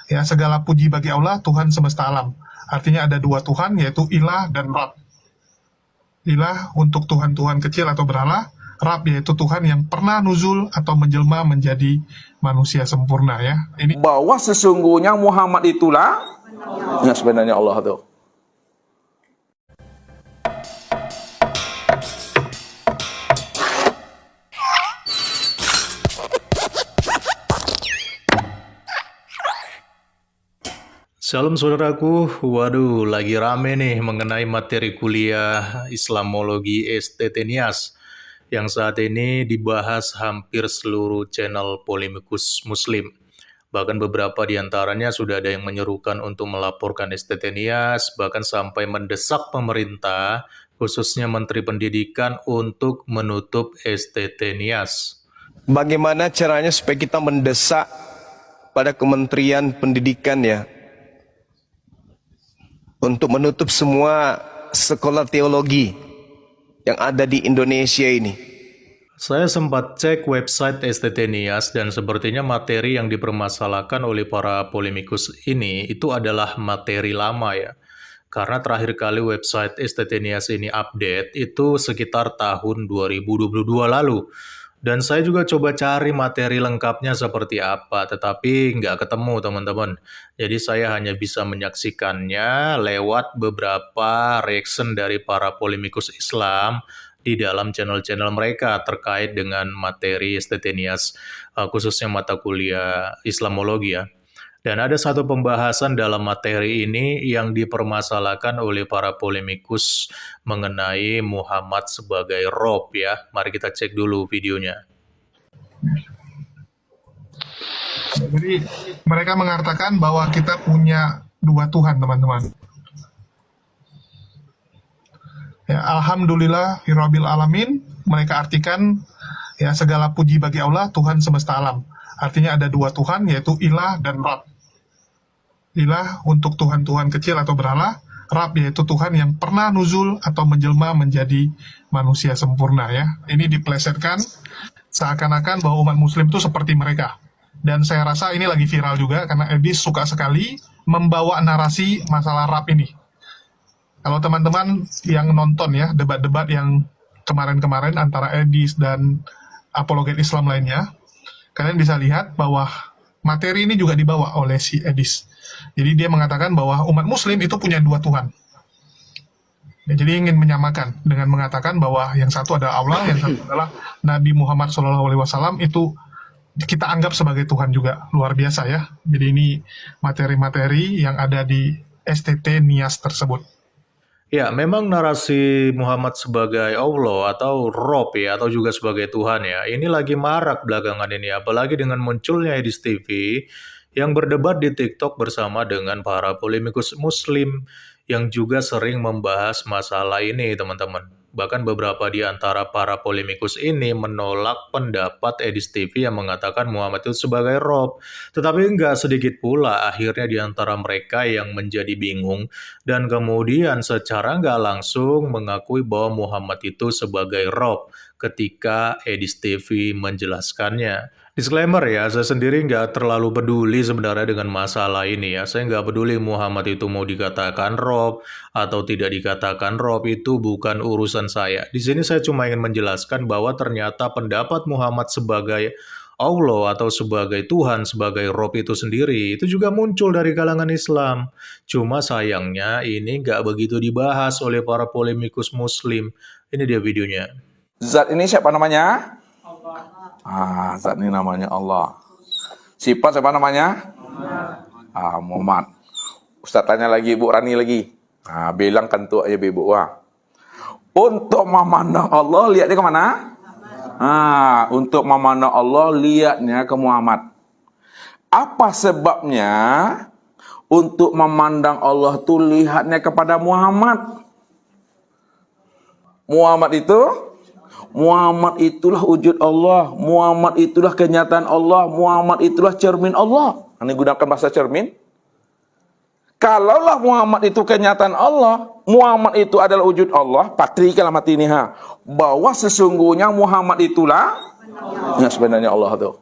Ya, segala puji bagi Allah, Tuhan semesta alam. Artinya ada dua Tuhan, yaitu Ilah dan Rabb. Ilah untuk Tuhan-Tuhan kecil atau berhala, Rabb yaitu Tuhan yang pernah nuzul atau menjelma menjadi manusia sempurna ya. Ini bahwa sesungguhnya Muhammad itulah yang sebenarnya Allah tuh. Salam saudaraku, waduh lagi rame nih mengenai materi kuliah Islamologi STT Nias yang saat ini dibahas hampir seluruh channel Polemikus Muslim. Bahkan beberapa diantaranya sudah ada yang menyerukan untuk melaporkan STT Nias, bahkan sampai mendesak pemerintah, khususnya Menteri Pendidikan untuk menutup STT Nias. Bagaimana caranya supaya kita mendesak pada Kementerian Pendidikan ya, untuk menutup semua sekolah teologi yang ada di Indonesia ini? Saya sempat cek website STT Nias dan sepertinya materi yang dipermasalahkan oleh para polemikus ini itu adalah materi lama ya. Karena terakhir kali website STT Nias ini update itu sekitar tahun 2022 lalu. Dan saya juga coba cari materi lengkapnya seperti apa, tetapi nggak ketemu teman-teman. Jadi saya hanya bisa menyaksikannya lewat beberapa reaction dari para polemikus Islam di dalam channel-channel mereka terkait dengan materi STT Nias, khususnya mata kuliah Islamologi ya. Dan ada satu pembahasan dalam materi ini yang dipermasalahkan oleh para polemikus mengenai Muhammad sebagai Rob ya. Mari kita cek dulu videonya. jadi mereka mengatakan bahwa kita punya dua Tuhan, teman-teman. Ya, Alhamdulillah Rabbil Alamin, mereka artikan ya segala puji bagi Allah, Tuhan semesta alam. Artinya ada dua Tuhan, yaitu Ilah dan Rabb. Ilah untuk Tuhan-Tuhan kecil atau berhala, Rabb yaitu Tuhan yang pernah nuzul atau menjelma menjadi manusia sempurna ya. Ini dipelesetkan seakan-akan bahwa umat muslim itu seperti mereka. Dan saya rasa ini lagi viral juga karena Edis suka sekali membawa narasi masalah Rabb ini. Kalau teman-teman yang nonton ya debat-debat yang kemarin-kemarin antara Edis dan apologet Islam lainnya, kalian bisa lihat bahwa materi ini juga dibawa oleh si Edis. Jadi dia mengatakan bahwa umat muslim itu punya dua Tuhan. Ya, jadi ingin menyamakan dengan mengatakan bahwa yang satu adalah Allah, yang satu adalah Nabi Muhammad SAW, itu kita anggap sebagai Tuhan juga. Luar biasa ya. Jadi ini materi-materi yang ada di STT Nias tersebut. Ya, memang narasi Muhammad sebagai Allah atau Rob ya, atau juga sebagai Tuhan ya, ini lagi marak belakangan ini, apalagi dengan munculnya Edis TV yang berdebat di TikTok bersama dengan para polemikus Muslim yang juga sering membahas masalah ini, teman-teman. Bahkan beberapa di antara para polemikus ini menolak pendapat Edis TV yang mengatakan Muhammad itu sebagai Rob. Tetapi nggak sedikit pula akhirnya di antara mereka yang menjadi bingung dan kemudian secara nggak langsung mengakui bahwa Muhammad itu sebagai Rob ketika Edis TV menjelaskannya. Disclaimer ya, saya sendiri nggak terlalu peduli sebenarnya dengan masalah ini ya. Saya nggak peduli Muhammad itu mau dikatakan Rob atau tidak dikatakan Rob, itu bukan urusan saya. Di sini saya cuma ingin menjelaskan bahwa ternyata pendapat Muhammad sebagai Allah atau sebagai Tuhan, sebagai Rob itu sendiri, itu juga muncul dari kalangan Islam. Cuma sayangnya ini nggak begitu dibahas oleh para polemikus Muslim. Ini dia videonya. Zat ini siapa namanya? Zat ini namanya Allah. Sifat siapa namanya? Muhammad. Ustaz tanya lagi, Ibu Rani lagi. Bilang kan tuh ya Ibu. Untuk memandang Allah, lihatnya kemana? Untuk memandang Allah, lihatnya ke Muhammad. Apa sebabnya untuk memandang Allah tuh lihatnya kepada Muhammad? Muhammad itulah wujud Allah, Muhammad itulah kenyataan Allah, Muhammad itulah cermin Allah. Ini gunakan bahasa cermin. Kalaulah Muhammad itu kenyataan Allah, Muhammad itu adalah wujud Allah, patrikan mati ini bahwa sesungguhnya Muhammad itulah yang sebenarnya Allah tuh.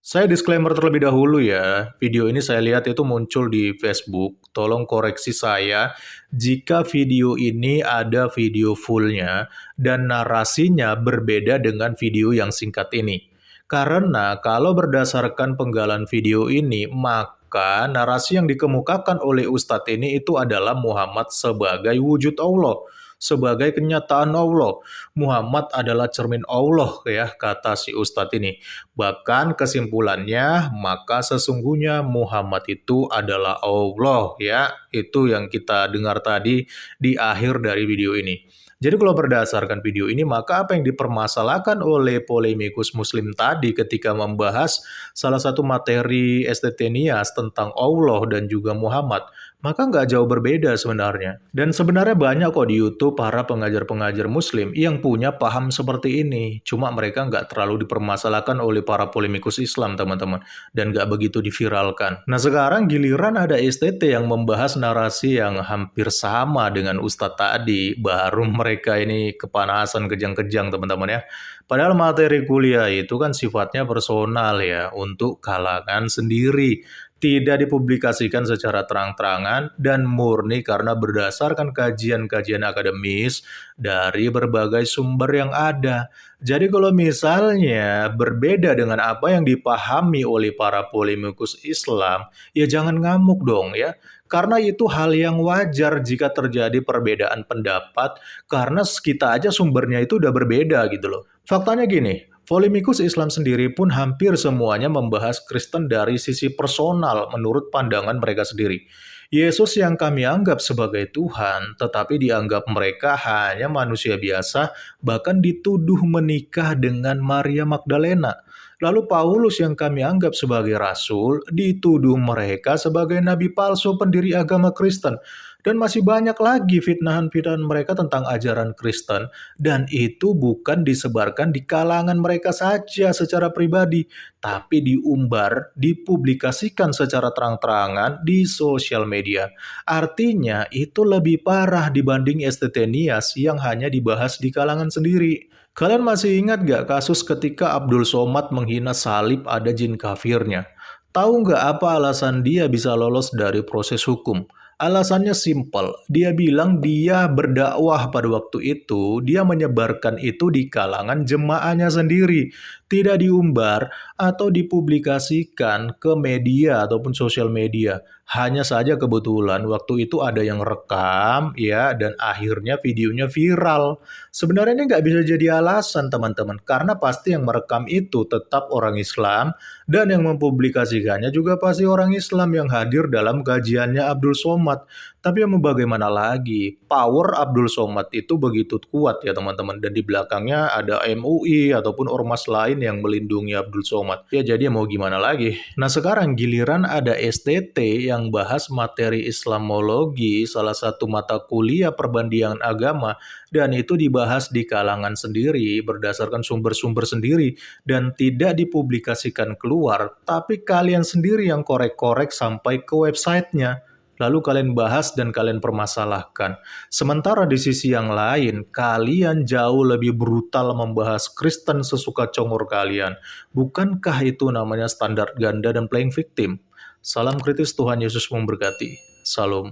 Saya disclaimer terlebih dahulu ya, video ini saya lihat itu muncul di Facebook. Tolong koreksi saya jika video ini ada video fullnya dan narasinya berbeda dengan video yang singkat ini. Karena kalau berdasarkan penggalan video ini, maka narasi yang dikemukakan oleh Ustadz ini itu adalah Muhammad sebagai wujud Allah, sebagai kenyataan Allah. Muhammad adalah cermin Allah ya, kata si Ustadz ini. Bahkan kesimpulannya, maka sesungguhnya Muhammad itu adalah Allah ya. Itu yang kita dengar tadi di akhir dari video ini. Jadi kalau berdasarkan video ini, maka apa yang dipermasalahkan oleh polemikus muslim tadi ketika membahas salah satu materi STT Nias tentang Allah dan juga Muhammad, maka nggak jauh berbeda sebenarnya. Dan sebenarnya banyak kok di YouTube para pengajar-pengajar muslim yang punya paham seperti ini. Cuma mereka nggak terlalu dipermasalahkan oleh para polemikus Islam, teman-teman. Dan nggak begitu diviralkan. Nah sekarang giliran ada STT yang membahas narasi yang hampir sama dengan Ustadz tadi. Baru mereka ini kepanasan kejang-kejang, teman-teman ya. Padahal materi kuliah itu kan sifatnya personal ya, untuk kalangan sendiri. Tidak dipublikasikan secara terang-terangan dan murni karena berdasarkan kajian-kajian akademis dari berbagai sumber yang ada. Jadi kalau misalnya berbeda dengan apa yang dipahami oleh para polemikus Islam, ya jangan ngamuk dong ya. Karena itu hal yang wajar jika terjadi perbedaan pendapat karena kita aja sumbernya itu udah berbeda gitu loh. Faktanya gini, polemikus Islam sendiri pun hampir semuanya membahas Kristen dari sisi personal menurut pandangan mereka sendiri. Yesus yang kami anggap sebagai Tuhan, tetapi dianggap mereka hanya manusia biasa, bahkan dituduh menikah dengan Maria Magdalena. Lalu Paulus yang kami anggap sebagai rasul, dituduh mereka sebagai nabi palsu pendiri agama Kristen. Dan masih banyak lagi fitnahan-fitnahan mereka tentang ajaran Kristen, dan itu bukan disebarkan di kalangan mereka saja secara pribadi, tapi diumbar, dipublikasikan secara terang-terangan di sosial media. Artinya itu lebih parah dibanding STT Nias yang hanya dibahas di kalangan sendiri. Kalian masih ingat gak kasus ketika Abdul Somad menghina salib ada jin kafirnya? Tahu nggak apa alasan dia bisa lolos dari proses hukum? Alasannya simpel, dia bilang dia berdakwah pada waktu itu, dia menyebarkan itu di kalangan jemaahnya sendiri, tidak diumbar atau dipublikasikan ke media ataupun sosial media. Hanya saja kebetulan waktu itu ada yang rekam ya dan akhirnya videonya viral. Sebenarnya ini nggak bisa jadi alasan teman-teman, karena pasti yang merekam itu tetap orang Islam dan yang mempublikasikannya juga pasti orang Islam yang hadir dalam kajiannya Abdul Somad. Tapi mau bagaimana lagi, power Abdul Somad itu begitu kuat ya teman-teman. Dan di belakangnya ada MUI ataupun ormas lain yang melindungi Abdul Somad. Ya jadi mau gimana lagi. Nah sekarang giliran ada STT yang bahas materi Islamologi, salah satu mata kuliah perbandingan agama. Dan itu dibahas di kalangan sendiri, berdasarkan sumber-sumber sendiri. Dan tidak dipublikasikan keluar, tapi kalian sendiri yang korek-korek sampai ke websitenya. Lalu kalian bahas dan kalian permasalahkan. Sementara di sisi yang lain, kalian jauh lebih brutal membahas Kristen sesuka congor kalian. Bukankah itu namanya standar ganda dan playing victim? Salam kritis, Tuhan Yesus memberkati. Salam.